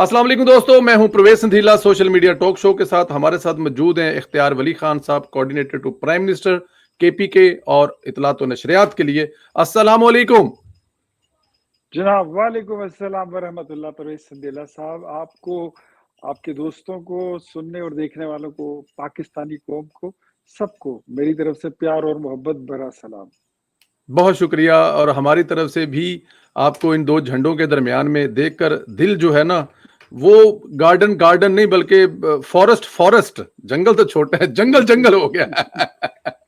अस्सलाम वालेकुम दोस्तों, मैं हूं प्रवेश संधीला। सोशल मीडिया टॉक शो के साथ हमारे साथ मौजूद हैं इख्तियार Wali Khan sahab, coordinator to prime minister KPK और इतलात व नशरियात के लिए। अस्सलाम वालेकुम जनाब, वालेकुम अस्सलाम वरहमतुल्लाह। परवेज संदेला साहब, आपको, आपके दोस्तों को, सुनने और देखने वालों को, पाकिस्तानी कौम को, सबको मेरी तरफ से प्यार और मोहब्बत भरा सलाम। बहुत शुक्रिया। और हमारी तरफ से भी आपको इन दो झंडों के दरमियान में देखकर दिल जो है ना, वो गार्डन गार्डन नहीं बल्कि फॉरेस्ट फॉरेस्ट, जंगल तो छोटा है, जंगल जंगल हो गया है।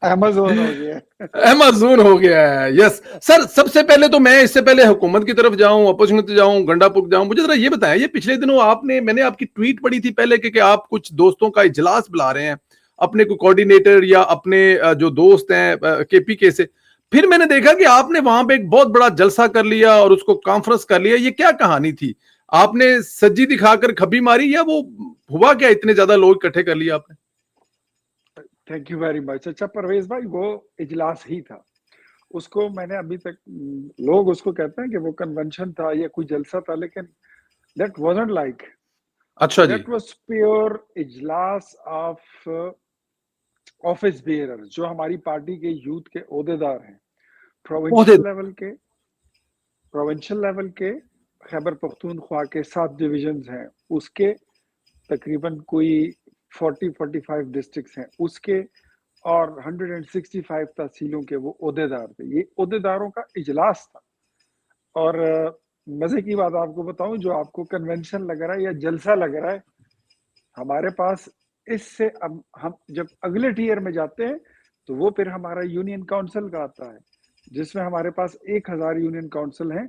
अमेज़न हो गया। अमेज़न हो गया है। यस सर, सबसे पहले तो मैं इससे पहले हुकूमत की तरफ जाऊं, अपोजिशन की जाऊं, गंडापुर जाऊं, मुझे जरा ये बताएं, ये पिछले दिनों मैंने आपकी ट्वीट पढ़ी थी पहले कि आप कुछ दोस्तों का इजलास बुला रहे हैं, अपने को कोऑर्डिनेटर या अपने जो दोस्त हैं केपीके से। फिर मैंने देखा कि आपने वहां पे एक बहुत बड़ा जलसा कर लिया और उसको कॉन्फ्रेंस कर लिया। ये क्या कहानी थी? आपने सज्जी दिखाकर खबी मारी या वो हुआ क्या, इतने ज्यादा लोग इकट्ठे कर लिया आपने? Thank you very much. अच्छा परवेज भाई, वो इजलास ही था। उसको मैंने अभी तक, लोग उसको कहते हैं कि वो कन्वेंशन था या कोई जलसा था, लेकिन दैट वाजंट लाइक, अच्छा जी। दैट वाज प्योर इजलास ऑफ ऑफिस बेयरर, जो हमारी पार्टी के यूथ के ओहदेदार हैं, ओहदे। प्रोविंशियल लेवल के, प्रोविंशियल लेवल के। खैबर पख्तूनख्वा के 7 डिविजन्स हैं, उसके तकरीबन कोई 40-45 डिस्ट्रिक्ट्स हैं उसके, और 165 तहसीलों के वो ओहदेदार थे। ये ओहदेदारों का इजलास था। और मजे की बात आपको बताऊं, जो आपको कन्वेंशन लग रहा है या जलसा लग रहा है, हमारे पास इससे, अब हम जब अगले टीयर में जाते हैं तो वो फिर हमारा यूनियन काउंसिल का आता है, जिसमें हमारे पास 1000 यूनियन काउंसिल हैं,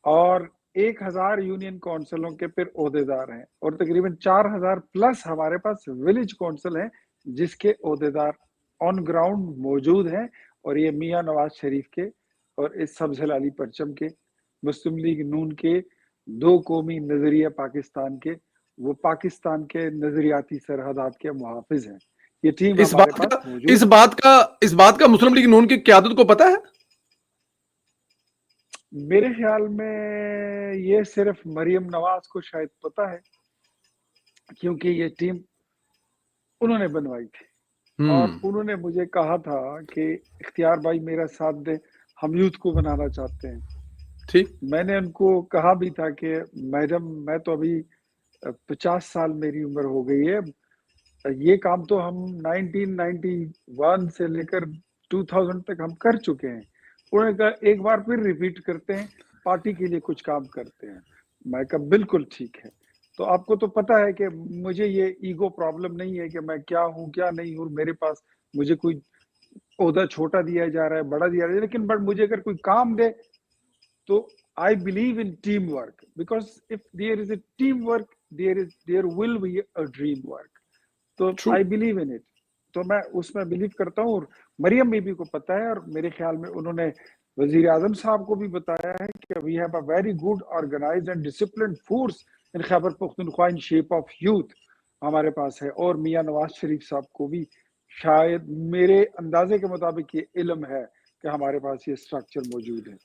और 1000 यूनियन काउंसिलों के फिर ओहदेदार हैं, और तकरीबन 4000 प्लस हमारे पास विलेज काउंसिल हैं, जिसके ओहदेदार ऑन ग्राउंड मौजूद हैं। और ये मियाँ नवाज शरीफ के और इस सबसे लाली परचम के, मुस्लिम लीग नून के, दो कौमी नजरिया पाकिस्तान के, वो पाकिस्तान के नजरियाती सरहदात के मुहाफिज हैं। ये टीम इस हमारे बात पास का इस मौजूद है। बात का इस बात का मुस्लिम लीग नून की क्यादत को पता है? मेरे ख्याल में ये सिर्फ मरियम नवाज को शायद पता है, क्योंकि ये टीम उन्होंने बनवाई थी, और हम्म। उन्होंने मुझे कहा था कि इख्तियार भाई मेरा साथ दे, हम यूथ को बनाना चाहते हैं। ठीक। मैंने उनको कहा भी था कि मैडम, मैं तो अभी 50 साल मेरी उम्र हो गई है, ये काम तो हम 1991 से लेकर 2000 तक हम कर चुके हैं। उन्होंने कहा एक बार फिर रिपीट करते हैं, पार्टी के लिए कुछ काम करते हैं। मैं कहा बिल्कुल ठीक है। तो आपको तो पता है कि मुझे ये ईगो प्रॉब्लम नहीं है कि मैं क्या हूँ क्या नहीं हूँ, मेरे पास मुझे कोई ओहदा छोटा दिया जा रहा है, बड़ा दिया जा रहा है, लेकिन बट मुझे अगर कोई काम दे तो I believe in team work, because if there is a team work, there will be a dream work. तो true. I believe in it. तो मैं उसमें बिलीव करता हूँ, और मरियम बीबी को पता है, और मेरे ख्याल में उन्होंने वजीर आजम साहब को भी बताया है कि we have a very good organised and disciplined force in Khyber Pakhtunkhwa in shape of youth हमारे पास है। और मियाँ नवाज शरीफ साहब को भी शायद मेरे अंदाजे के मुताबिक ये इल्म है कि हमारे पास ये स्ट्रक्चर मौजूद है।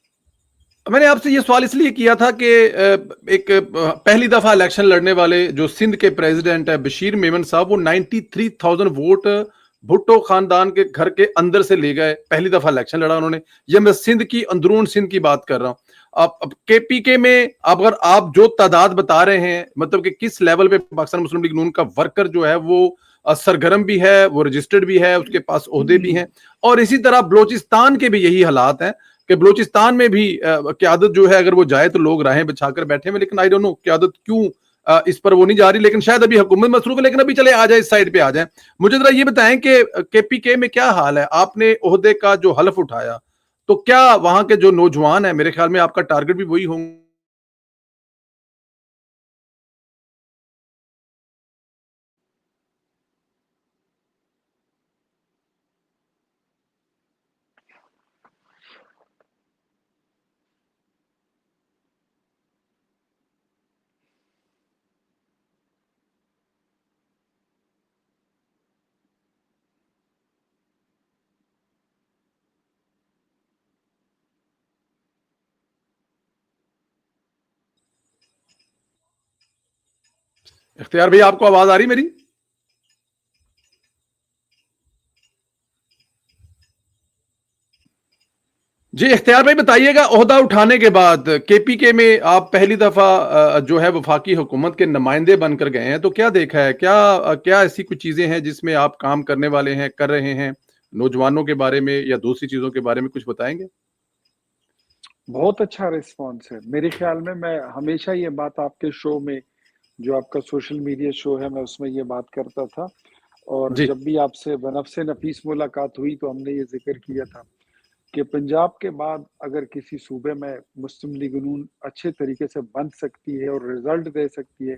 मैंने आपसे ये सवाल इसलिए किया था कि पहली दफा इलेक्शन लड़ने वाले जो सिंध के प्रेसिडेंट है बशीर मेमन साहब, वो 93,000 वोट भुट्टो खानदान के घर के अंदर से ले गए। पहली दफा इलेक्शन लड़ा उन्होंने। ये मैं सिंध की, अंदरून सिंध की बात कर रहा हूँ। अब केपीके में अगर आप जो तादाद बता रहे हैं, मतलब कि किस लेवल पे पाकिस्तान मुस्लिम लीग नून का वर्कर जो है वो सरगर्म भी है, वो रजिस्टर्ड भी है, उसके पास ओहदे भी हैं। और इसी तरह बलोचिस्तान के भी यही हालात हैं कि बलूचिस्तान में भी क्यादत जो है, अगर वो जाए तो लोग राहें बिछाकर बैठे हुए, लेकिन आई डोंट नो क्यादत क्यों इस पर वो नहीं जा रही। लेकिन शायद अभी हुकूमत मसरूफ है, लेकिन अभी चले आ जाए, इस साइड पे आ जाए। मुझे जरा ये बताएं कि केपीके में क्या हाल है? आपने ओहदे का जो हलफ उठाया, तो क्या वहां के जो नौजवान है, मेरे ख्याल में आपका टारगेट भी वही होंगे। اختیار بھائی آپ کو آواز آ رہی میری؟ جی اختیار بھائی بتائیے گا، عہدہ اٹھانے کے بعد کے پی کے میں آپ پہلی دفعہ جو ہے وفاقی حکومت کے نمائندے بن کر گئے ہیں، تو کیا دیکھا ہے، کیا ایسی کچھ چیزیں ہیں جس میں آپ کام کرنے والے ہیں، کر رہے ہیں، نوجوانوں کے بارے میں یا دوسری چیزوں کے بارے میں کچھ بتائیں گے؟ بہت اچھا ریسپانس ہے میرے خیال میں ہمیشہ یہ بات آپ کے شو میں، جو آپ کا سوشل میڈیا شو ہے، میں اس میں یہ بات کرتا تھا، اور جی جب بھی آپ سے بنفس نفیس ملاقات ہوئی تو ہم نے یہ ذکر کیا تھا کہ پنجاب کے بعد اگر کسی صوبے میں مسلم لیگ نون اچھے طریقے سے بن سکتی ہے اور رزلٹ دے سکتی ہے،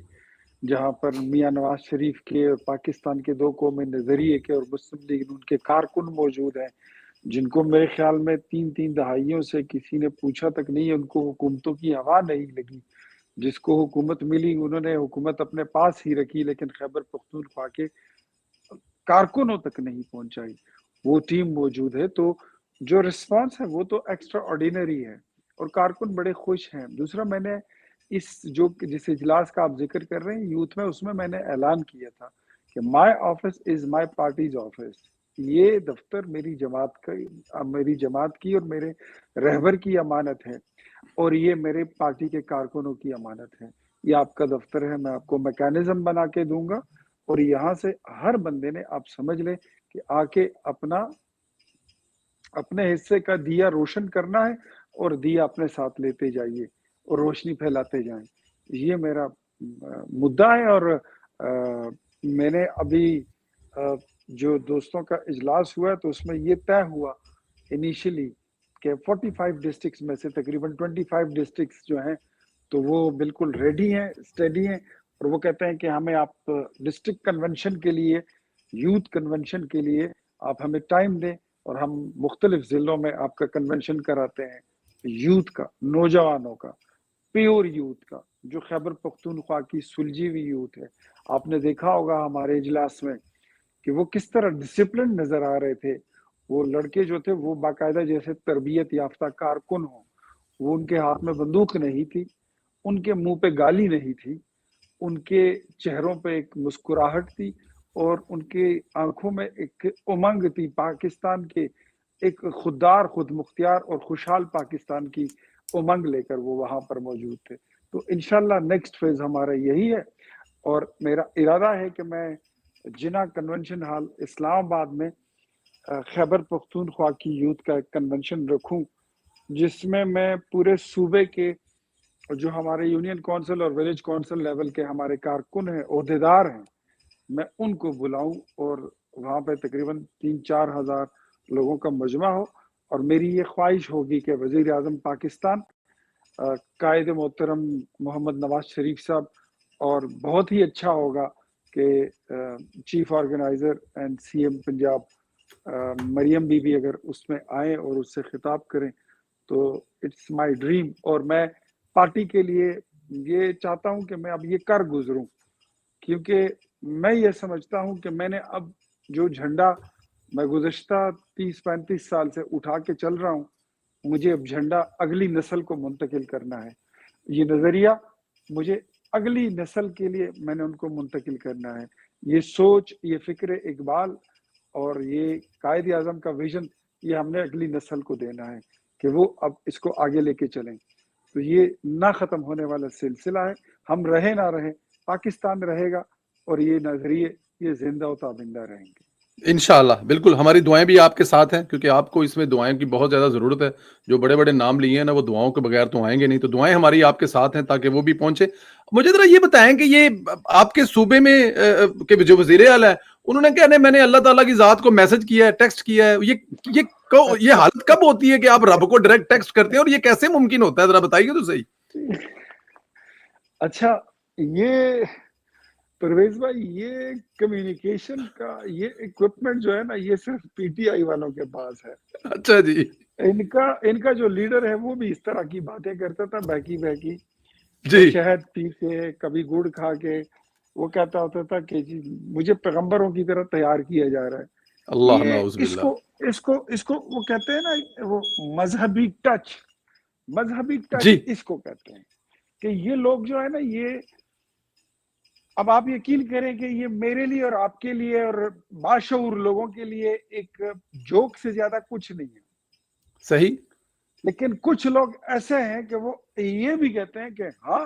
جہاں پر میاں نواز شریف کے اور پاکستان کے دو قومی نظریے کے اور مسلم لیگ نون کے کارکن موجود ہیں، جن کو میرے خیال میں تین دہائیوں سے کسی نے پوچھا تک نہیں، ان کو حکومتوں کی ہوا نہیں لگی، جس کو حکومت ملی انہوں نے حکومت اپنے پاس ہی رکھی لیکن خیبر پختونخوا کے کارکنوں تک نہیں پہنچائی، وہ ٹیم موجود ہے، تو جو رسپانس ہے وہ تو ایکسٹرا آرڈینری ہے اور کارکن بڑے خوش ہیں۔ دوسرا، میں نے جس اجلاس کا آپ ذکر کر رہے ہیں یوتھ میں، اس میں میں نے اعلان کیا تھا کہ my office is my parties office, یہ دفتر میری جماعت کی اور میرے رہبر کی امانت ہے، اور یہ میرے پارٹی کے کارکنوں کی امانت ہے، یہ آپ کا دفتر ہے، میں آپ کو میکانزم بنا کے دوں گا، اور یہاں سے ہر بندے نے آپ سمجھ لیں کہ آ کے اپنے حصے کا دیا روشن کرنا ہے، اور دیا اپنے ساتھ لیتے جائیے اور روشنی پھیلاتے جائیں، یہ میرا مدعا ہے۔ اور میں نے ابھی جو دوستوں کا اجلاس ہوا تو اس میں یہ طے ہوا انیشلی کہ 45 ڈسٹرکٹس میں سے تقریباً 25 ڈسٹرکٹس جو ہیں تو وہ بالکل ریڈی ہیں، اسٹیڈی ہیں، اور وہ کہتے ہیں کہ ہمیں آپ ڈسٹرکٹ کنونشن کے لیے، یوتھ کنونشن کے لیے آپ ہمیں ٹائم دیں، اور ہم مختلف ضلعوں میں آپ کا کنونشن کراتے ہیں، یوتھ کا، نوجوانوں کا، پیور یوتھ کا، جو خیبر پختونخوا کی سلجھی ہوئی یوتھ ہے۔ آپ نے دیکھا ہوگا ہمارے اجلاس میں کہ وہ کس طرح ڈسپلن نظر آ رہے تھے، وہ لڑکے جو تھے وہ باقاعدہ جیسے تربیت یافتہ کارکن ہوں، وہ ان کے ہاتھ میں بندوق نہیں تھی، ان کے منہ پہ گالی نہیں تھی، ان کے چہروں پہ ایک مسکراہٹ تھی، اور ان کے آنکھوں میں ایک امنگ تھی پاکستان کے، ایک خوددار، خود مختار اور خوشحال پاکستان کی امنگ لے کر وہ وہاں پر موجود تھے۔ تو انشاءاللہ نیکسٹ فیز ہمارا یہی ہے، اور میرا ارادہ ہے کہ میں جنا کنونشن ہال اسلام آباد میں خیبر پختونخوا کی یوتھ کا ایک کنونشن رکھوں، جس میں پورے صوبے کے جو ہمارے یونین کونسل اور ولیج کونسل لیول کے ہمارے کارکن ہیں، عہدیدار ہیں، میں ان کو بلاؤں، اور وہاں پہ تقریباً 3-4 ہزار لوگوں کا مجمع ہو، اور میری یہ خواہش ہوگی کہ وزیر اعظم پاکستان قائد محترم محمد نواز شریف صاحب، اور بہت ہی اچھا ہوگا کہ chief organiser and C M Punjab Maryam بی بی اگر اس میں آئیں اور اس سے خطاب کریں، تو اٹس مائی ڈریم، اور میں پارٹی کے لیے یہ چاہتا ہوں کہ میں اب یہ کر گزروں، کیونکہ میں یہ سمجھتا ہوں کہ میں نے اب جو جھنڈا میں گزشتہ 30-35 سال سے اٹھا کے چل رہا ہوں، مجھے اب جھنڈا اگلی نسل کو منتقل کرنا ہے، یہ نظریہ مجھے اگلی نسل کے لیے میں نے ان کو منتقل کرنا ہے، یہ سوچ، یہ فکر اقبال اور یہ قائد اعظم کا ویژن، یہ ہم نے اگلی نسل کو دینا ہے کہ وہ اب اس کو آگے لے کے چلیں۔ تو یہ نہ ختم ہونے والا سلسلہ ہے، ہم رہے نہ رہے، پاکستان رہے گا، اور یہ نظریے یہ زندہ و تابندہ رہیں گے۔ انشاءاللہ بالکل، ہماری دعائیں بھی آپ کے ساتھ ہیں، کیونکہ آپ کو اس میں دعائیں کی بہت زیادہ ضرورت ہے، جو بڑے بڑے نام لیے ہیں نا وہ دعاؤں کے بغیر تو آئیں گے نہیں، تو دعائیں ہماری آپ کے ساتھ ہیں تاکہ وہ بھی پہنچے۔ مجھے ذرا یہ بتائیں کہ یہ آپ کے صوبے میں کے جو وزیر اعلیٰ ہے انہوں نے کہا میں نے اللہ تعالیٰ کی ذات کو میسج کیا ہے، ٹیکسٹ کیا ہے، یہ حالت کب ہوتی ہے کہ آپ رب کو ڈائریکٹ ٹیکسٹ کرتے ہیں، اور یہ کیسے ممکن ہوتا ہے، ذرا بتائیے تو صحیح۔ اچھا، یہ پرویز بھائی، یہ کمیونیکیشن کا یہ اکوپمنٹ جو ہے نا، یہ صرف پی ٹی آئی والوں کے پاس ہے۔ اچھا جی، ان کا جو لیڈر ہے وہ بھی اس طرح کی باتیں کرتا تھا، بہکی جی شہد پی کے، کبھی گڑ کھا کے، وہ کہتا ہوتا تھا کہ جی مجھے پیغمبروں کی طرح تیار کیا جا رہا ہے۔ اللہ یہ نعوذ باللہ۔ اس کو وہ کہتے ہیں نا، وہ مذہبی ٹچ جی اس کو کہتے ہیں کہ یہ لوگ جو ہے نا، یہ اب آپ یقین کریں کہ یہ میرے لیے اور آپ کے لیے اور باشعور لوگوں کے لیے ایک جوک سے زیادہ کچھ نہیں ہے. صحیح. لیکن کچھ لوگ ایسے ہیں کہ وہ یہ بھی کہتے ہیں کہ ہاں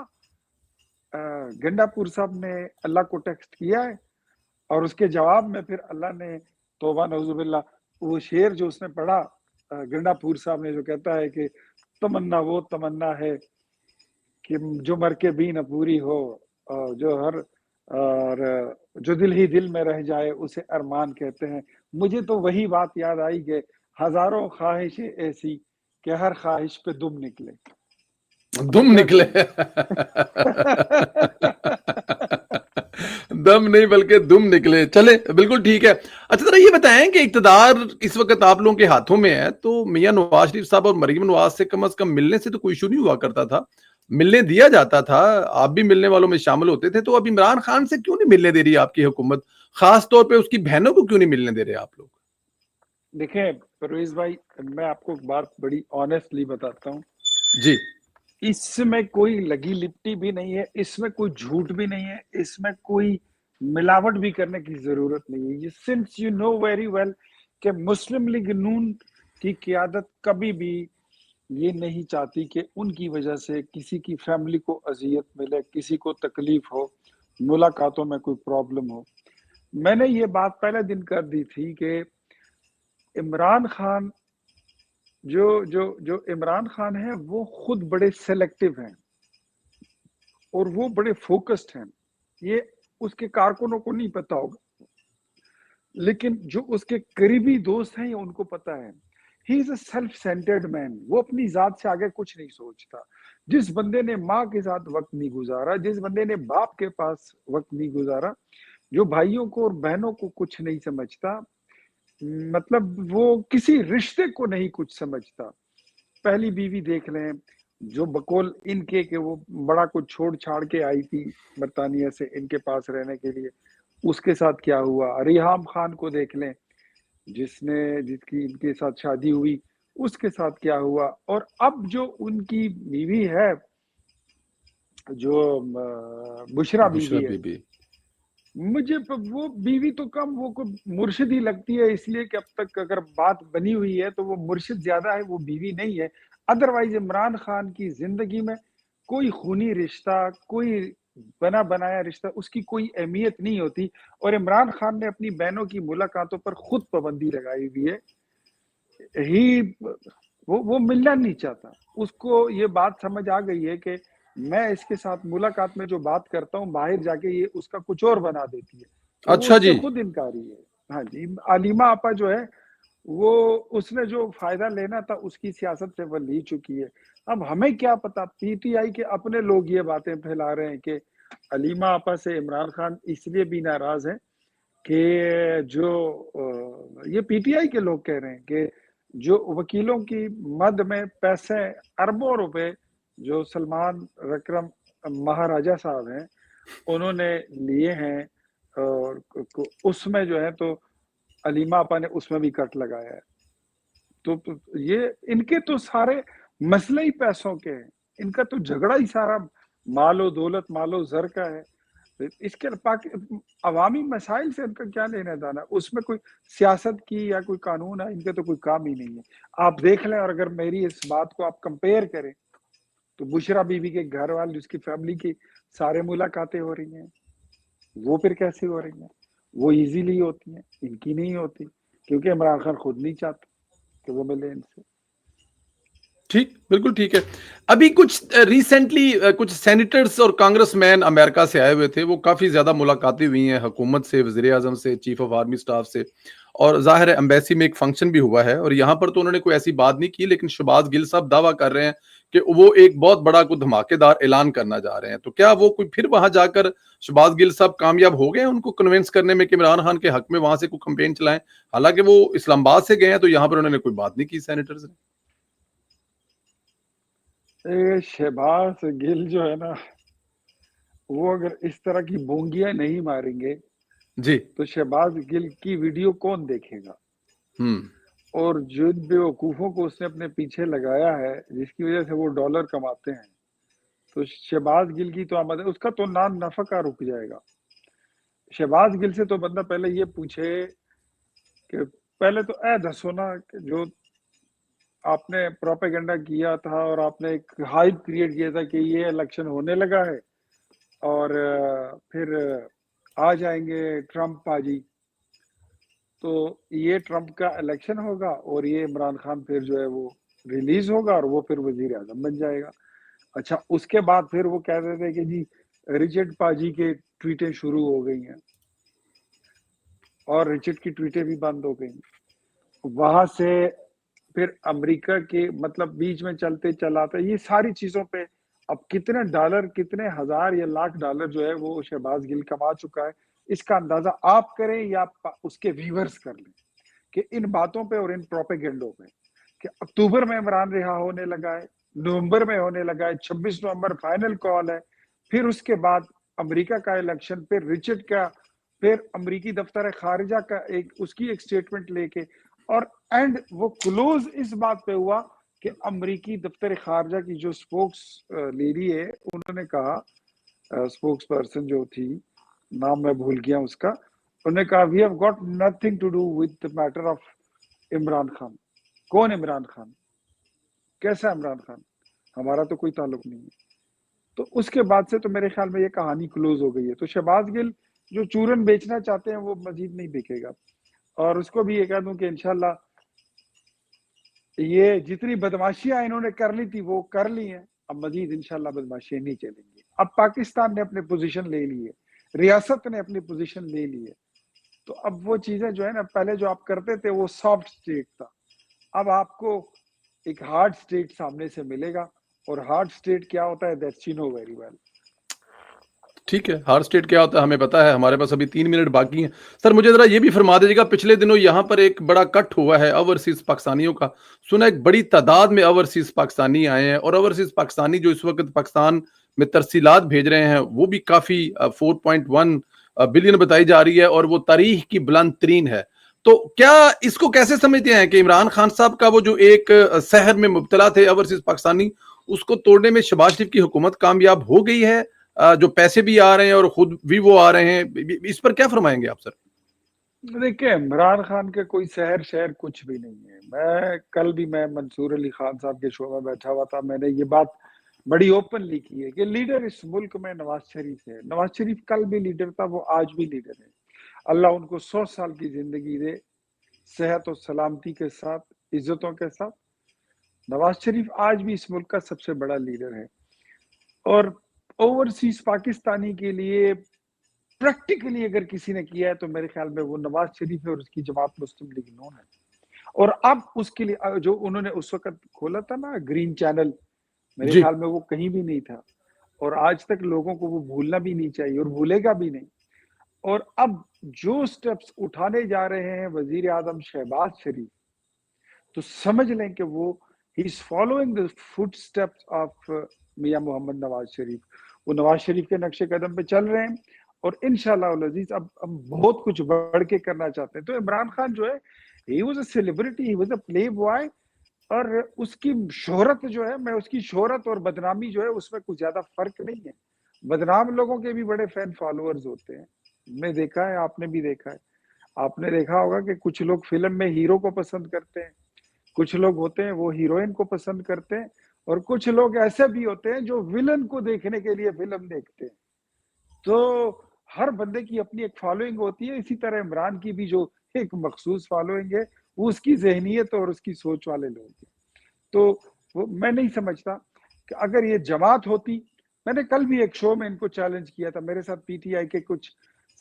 گنڈا پور صاحب نے اللہ کو ٹیکسٹ کیا ہے اور اس کے جواب میں پھر اللہ نے توبہ نعوذ باللہ وہ شعر جو اس نے پڑھا گنڈا پور صاحب نے جو کہتا ہے کہ تمنا وہ تمنا ہے کہ جو مر کے بھی نہ پوری ہو جو ہر اور جو دل ہی دل میں رہ جائے اسے ارمان کہتے ہیں. مجھے تو وہی بات یاد آئی کہ ہزاروں خواہشیں ایسی کہ ہر خواہش پہ دم نکلے. دم نکلے. دم نہیں بلکہ دم نکلے. چلے بالکل ٹھیک ہے. اچھا ذرا یہ بتائیں کہ اقتدار اس وقت آپ لوگوں کے ہاتھوں میں ہے تو میاں نواز شریف صاحب اور مریم نواز سے کم از کم ملنے سے تو کوئی ایشو نہیں ہوا کرتا تھا, ملنے دیا جاتا تھا, آپ بھی ملنے والوں میں شامل ہوتے تھے. تو اب عمران خان سے کیوں نہیں ملنے دے رہی آپ کی حکومت, خاص طور پہ اس کی بہنوں کو کیوں نہیں ملنے دے رہے آپ لوگ؟ دیکھیں پرویز بھائی, میں آپ کو ایک بات بڑی آنیسٹلی بتاتا ہوں, جی. اس میں کوئی لگی لپٹی بھی نہیں ہے, اس میں کوئی جھوٹ بھی نہیں ہے, اس میں کوئی ملاوٹ بھی کرنے کی ضرورت نہیں ہے. Since you know very well کہ مسلم لیگ نون کی قیادت کبھی بھی یہ نہیں چاہتی کہ ان کی وجہ سے کسی کی فیملی کو اذیت ملے, کسی کو تکلیف ہو, ملاقاتوں میں کوئی پرابلم ہو. میں نے یہ بات پہلے دن کر دی تھی کہ عمران خان جو عمران خان ہے وہ خود بڑے سیلیکٹیو ہیں اور وہ بڑے فوکسڈ ہیں. یہ اس کے کارکنوں کو نہیں پتا ہوگا, لیکن جو اس کے قریبی دوست ہیں ان کو پتا ہے. ہی از اے سیلف سینٹرڈ مین, وہ اپنی ذات سے آگے کچھ نہیں سوچتا. جس بندے نے ماں کے ساتھ وقت نہیں گزارا, جس بندے نے باپ کے پاس وقت نہیں گزارا, جو بھائیوں کو اور بہنوں کو کچھ نہیں سمجھتا, مطلب وہ کسی رشتے کو نہیں کچھ سمجھتا. پہلی بیوی دیکھ لیں جو بقول ان کے کہ وہ بڑا کچھ چھوڑ چھاڑ کے آئی تھی برطانیہ سے ان کے پاس رہنے کے لیے, اس کے ساتھ کیا ہوا. ریحام خان کو دیکھ لیں جس کی ان کے ساتھ شادی ہوئی, اس کے ساتھ کیا ہوا. اور اب جو ان کی بیوی ہے جو بشرا بیوی ہے, مجھے وہ بیوی تو کم وہ مرشد ہی لگتی ہے, اس لیے کہ اب تک اگر بات بنی ہوئی ہے تو وہ مرشد زیادہ ہے, وہ بیوی نہیں ہے. ادروائز عمران خان کی زندگی میں کوئی خونی رشتہ, کوئی بنا بنایا رشتہ, اس کی کوئی اہمیت نہیں ہوتی. اور عمران خان نے اپنی بہنوں کی ملاقاتوں پر خود پابندی لگائی ہوئی ہے. وہ ملنا نہیں چاہتا. اس کو یہ بات سمجھ آ گئی ہے کہ میں اس کے ساتھ ملاقات میں جو بات کرتا ہوں باہر جا کے یہ اس کا کچھ اور بنا دیتی ہے, تو وہ اچھا اس سے جی. خود انکاری ہے. ہاں جی, علیمہ آپا جو ہے وہ اس نے جو فائدہ لینا تھا اس کی سیاست سے وہ لی چکی ہے. اب ہمیں کیا پتا, پی ٹی آئی کے اپنے لوگ یہ باتیں پھیلا رہے ہیں کہ علیمہ آپا سے عمران خان اس لیے بھی ناراض ہیں کہ جو یہ پی ٹی آئی کے لوگ کہہ رہے ہیں کہ جو وکیلوں کی مد میں پیسے اربوں روپے جو سلمان رکرم مہاراجہ صاحب ہیں انہوں نے لیے ہیں, اور اس میں جو ہے تو علیمہ آپا نے اس میں بھی کٹ لگایا ہے. تو یہ ان کے تو سارے مسئلے ہی پیسوں کے ہیں, ان کا تو جھگڑا ہی سارا مال و دولت مال و زر کا ہے. اس کے عوامی مسائل سے ان کا کیا لینا دینا, اس میں کوئی سیاست کی یا کوئی قانون ہے ان کا تو کوئی کام ہی نہیں ہے. آپ دیکھ لیں, اور اگر میری اس بات کو آپ کمپیئر کریں تو بشرا بیوی کے گھر والے اس کی فیملی کی سارے ملاقاتیں ہو رہی ہیں, وہ پھر کیسے ہو رہی ہیں؟ وہ ایزیلی ہوتی ہیں, ان کی نہیں ہوتی, کیونکہ عمران خان خود نہیں چاہتا کہ وہ ملے ان سے. ٹھیک, بالکل ٹھیک ہے. ابھی کچھ ریسنٹلی کچھ سینیٹرز اور کانگریس مین امریکہ سے آئے ہوئے تھے, وہ کافی زیادہ ملاقاتیں ہوئی ہیں حکومت سے, وزیر اعظم سے, چیف آف آرمی اسٹاف سے, اور ظاہر ہے امبیسی میں ایک فنکشن بھی ہوا ہے, اور یہاں پر تو انہوں نے کوئی ایسی بات نہیں کی, لیکن شہباز گل صاحب دعویٰ کر رہے ہیں کہ وہ ایک بہت بڑا کوئی دھماکے دار اعلان کرنا جا رہے ہیں. تو کیا وہ کوئی پھر وہاں جا کر شہباز گل صاحب کامیاب ہو گئے ان کو کنونس کرنے میں کہ عمران خان کے حق میں وہاں سے کوئی کمپین چلائیں؟ حالانکہ وہ اسلام آباد سے گئے ہیں, تو یہاں پر انہوں نے کوئی بات نہیں کی سینیٹرز نے. شہباز گل جو ہے نا, وہ اگر اس طرح کی بونگیاں نہیں ماریں گے جی. تو شہباز گل کی ویڈیو کون دیکھے گا؟ ہم اور جن بیوقوفوں کو اس نے اپنے پیچھے لگایا ہے جس کی وجہ سے وہ ڈالر کماتے ہیں, تو شہباز گل کی تو آمد ہے, اس کا تو نان نفقہ رک جائے گا. शहबाज गिल से तो बंदा पहले ये पूछे कि पहले तो दसो ना कि जो आपने प्रोपेगेंडा किया था और आपने एक हाइप क्रिएट किया था कि ये इलेक्शन होने लगा है और फिर आ जाएंगे ट्रम्प पाजी, तो ये ट्रम्प का इलेक्शन होगा और ये इमरान खान फिर जो है वो रिलीज होगा और वो फिर वजीर आजम बन जाएगा। अच्छा, उसके बाद फिर वो कह रहे थे कि जी रिचर्ड पाजी के ट्वीटें शुरू हो गई हैं और रिचर्ड की ट्वीटें भी बंद हो गई। वहां से फिर अमेरिका के मतलब बीच में चलते चलाते ये सारी चीजों पे अब कितने डॉलर, कितने हजार या लाख डॉलर जो है वो शहबाज गिल कमा चुका है, इसका अंदाजा आप करें या उसके व्यूअर्स कर लें कि इन बातों पे और इन प्रोपेगेंडों पे कि अक्टूबर में इमरान रिहा होने लगा है, नवंबर में होने लगा है, 26 नवंबर फाइनल कॉल है, फिर उसके बाद अमेरिका का इलेक्शन, फिर रिचर्ड का, फिर अमेरिकी दफ्तर खारिजा का एक उसकी एक स्टेटमेंट लेके, और एंड वो क्लोज इस बात पे हुआ कि अमेरिकी दफ्तर खारिजा की जो स्पोक्स लेडी है उन्होंने कहा, स्पोक्स पर्सन जो थी, नाम मैं भूल गया उसका, उन्होंने कहा we have got nothing to do with the matter of Imran Khan. कौन इमरान खान, कैसा इमरान खान, हमारा तो कोई ताल्लुक नहीं है। तो उसके बाद से तो मेरे ख्याल में ये कहानी क्लोज हो गई है। तो शहबाज गिल जो चूरन बेचना चाहते हैं वो मजीद नहीं बिकेगा, और उसको भी ये कह दूं कि इंशाल्लाह ये जितनी बदमाशियां इन्होंने कर ली थी वो कर ली हैं, अब मजीद इंशाल्लाह बदमाशियां नहीं चलेंगी। अब पाकिस्तान ने अपने पोजीशन ले ली है, रियासत ने अपनी पोजीशन ले ली है, तो अब वो चीजें जो है ना, पहले जो आप करते थे वो सॉफ्ट स्टेट था, अब आपको एक हार्ड स्टेट सामने से मिलेगा, और हार्ड स्टेट क्या होता है that's you know very well. ठीक है, हार्ड स्टेट क्या होता है हमें पता है, हमारे पास अभी 3 मिनट बाकी हैं। सर मुझे ज़रा ये भी फरमा दीजिएगा, पिछले दिनों यहाँ पर एक बड़ा कट हुआ है ओवरसीज़ पाकिस्तानियों का। सुना एक बड़ी तादाद में ओवरसीज़ पाकिस्तानी आए हैं और ओवरसीज़ पाकिस्तानी जो इस वक़्त पाकिस्तान में तरसीलात भेज रहे हैं, वो भी काफ़ी 4.1 बिलियन बताई जा रही है और वो तारीख की बुलंद तरीन है। तो क्या इसको कैसे समझते हैं कि इमरान खान साहब का वो जो एक सहर में मुब्तला थे ओवरसीज़ पाकिस्तानी, उसको तोड़ने में शहबाज शरीफ की हुकूमत कामयाब हो गई है? जो पैसे भी आ रहे हैं और खुद भी वो आ रहे हैं, इस पर क्या फरमाएंगे आप सर? देखिए, इमरान खान के कोई शहर कुछ भी नहीं है। मैं कल भी मैं मंसूर अली खान साहब के शो में बैठा हुआ था, मैंने ये बात बड़ी ओपनली की है कि लीडर इस मुल्क में नवाज शरीफ है। नवाज शरीफ कल भी लीडर था, वो आज भी लीडर है। अल्लाह उनको 100 साल की जिंदगी दे, सेहत और सलामती के साथ, इज्जतों के साथ। नवाज शरीफ आज भी इस मुल्क का सबसे बड़ा लीडर है, और ओवरसीज पाकिस्तानी के लिए प्रैक्टिकली अगर किसी ने किया है तो मेरे ख्याल में वो नवाज शरीफ है और उसकी जमात मुस्लिम लीग नून है। और अब उसके लिए जो उन्होंने उस वक्त खोला था ना ग्रीन चैनल, मेरे जी। ख्याल में वो कहीं भी नहीं था, और आज तक लोगों को वो भूलना भी नहीं चाहिए और भूलेगा भी नहीं। और अब जो स्टेप्स उठाने जा रहे हैं वजीर आजम शहबाज शरीफ, तो समझ लें कि वो he is following the footsteps of Mian Mohammad Nawaz Sharif. वो नवाज शरीफ के नक्शे कदम पे चल रहे हैं, और इंशाल्लाह अजीज अब बहुत कुछ बढ़ के करना चाहते हैं। तो इमरान खान जो है, he was a celebrity, he was a play boy, और उसकी शोहरत जो है, मैं उसकी शोहरत और बदनामी जो है उसमें कुछ ज्यादा फर्क नहीं है। बदनाम लोगों के भी बड़े फैन फॉलोअर्स होते हैं, मैं देखा है, आपने भी देखा है। आपने देखा होगा कि कुछ लोग फिल्म में हीरो को पसंद करते हैं, कुछ लोग होते हैं वो हीरोइन को पसंद करते हैं, और कुछ लोग ऐसे भी होते हैं जो विलन को देखने के लिए फिल्म देखते हैं। तो हर बंदे की अपनी एक फॉलोइंग होती है, इसी तरह इमरान की भी जो एक मखसूस फॉलोइंग है, वो उसकी जहनीत और उसकी सोच वाले लोग हैं। तो वो मैं नहीं समझता कि अगर ये जमात होती, मैंने कल भी एक शो में इनको चैलेंज किया था, मेरे साथ पीटीआई के कुछ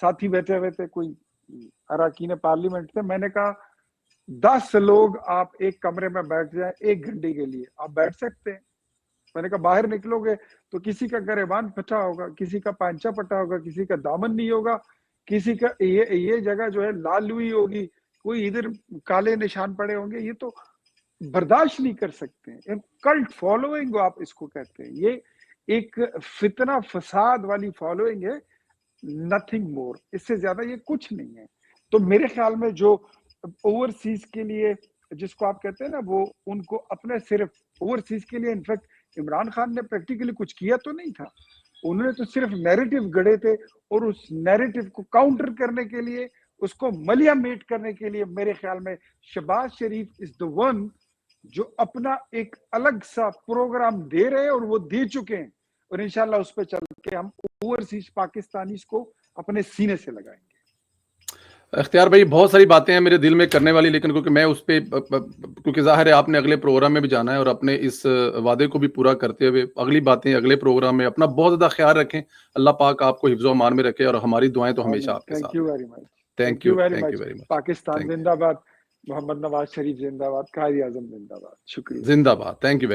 साथी बैठे हुए थे, कोई अरकान पार्लियामेंट थे, मैंने कहा 10 लोग आप एक कमरे में बैठ जाए 1 घंटे के लिए, आप बैठ सकते हैं? मैंने कहा बाहर निकलोगे तो किसी का गरेबान फटा होगा, किसी का पांचा फटा होगा, किसी का दामन नहीं होगा, किसी का ये जगह जो है लाल हुई होगी, कोई इधर काले निशान पड़े होंगे, ये तो बर्दाश्त नहीं कर सकते हैं। कल्ट फॉलोइंग आप इसको कहते हैं, ये एक फितना फसाद वाली फॉलोइंग है, नथिंग मोर, इससे ज्यादा ये कुछ नहीं है। तो मेरे ख्याल में जो ओवरसीज के लिए जिसको आप कहते हैं ना, वो उनको अपने सिर्फ ओवरसीज के लिए, इनफैक्ट इमरान खान ने प्रैक्टिकली कुछ किया तो नहीं था, उन्होंने तो सिर्फ नैरेटिव गढ़े थे और उस नैरेटिव को काउंटर करने के लिए, उसको मलियामेट करने के लिए मेरे ख्याल में शहबाज शरीफ इज द वन जो अपना एक अलग सा प्रोग्राम दे रहे हैं और वो दे चुके हैं, और इंशाल्लाह उस पर चल के हम ओवरसीज पाकिस्तानीज को अपने सीने से लगाएंगे। इख्तियार भाई, बहुत सारी बातें हैं मेरे दिल में करने वाली, लेकिन क्योंकि मैं उस पे क्योंकि जाहिर है आपने अगले प्रोग्राम में भी जाना है और अपने इस वादे को भी पूरा करते हुए अगली बातें अगले प्रोग्राम में, अपना बहुत ज्यादा ख्याल रखें। अल्लाह पाक आपको हिफ्ज़ो अमान में रखे और हमारी दुआएं तो हमेशा आपके साथ। Thank you very much, thank you very thank much. You very much. Pakistan Thank you. जिंदाबाद, मोहम्मद नवाज शरीफ जिंदाबाद, कायद आजम जिंदाबाद। शुक्रिया। जिंदाबाद। Thank you.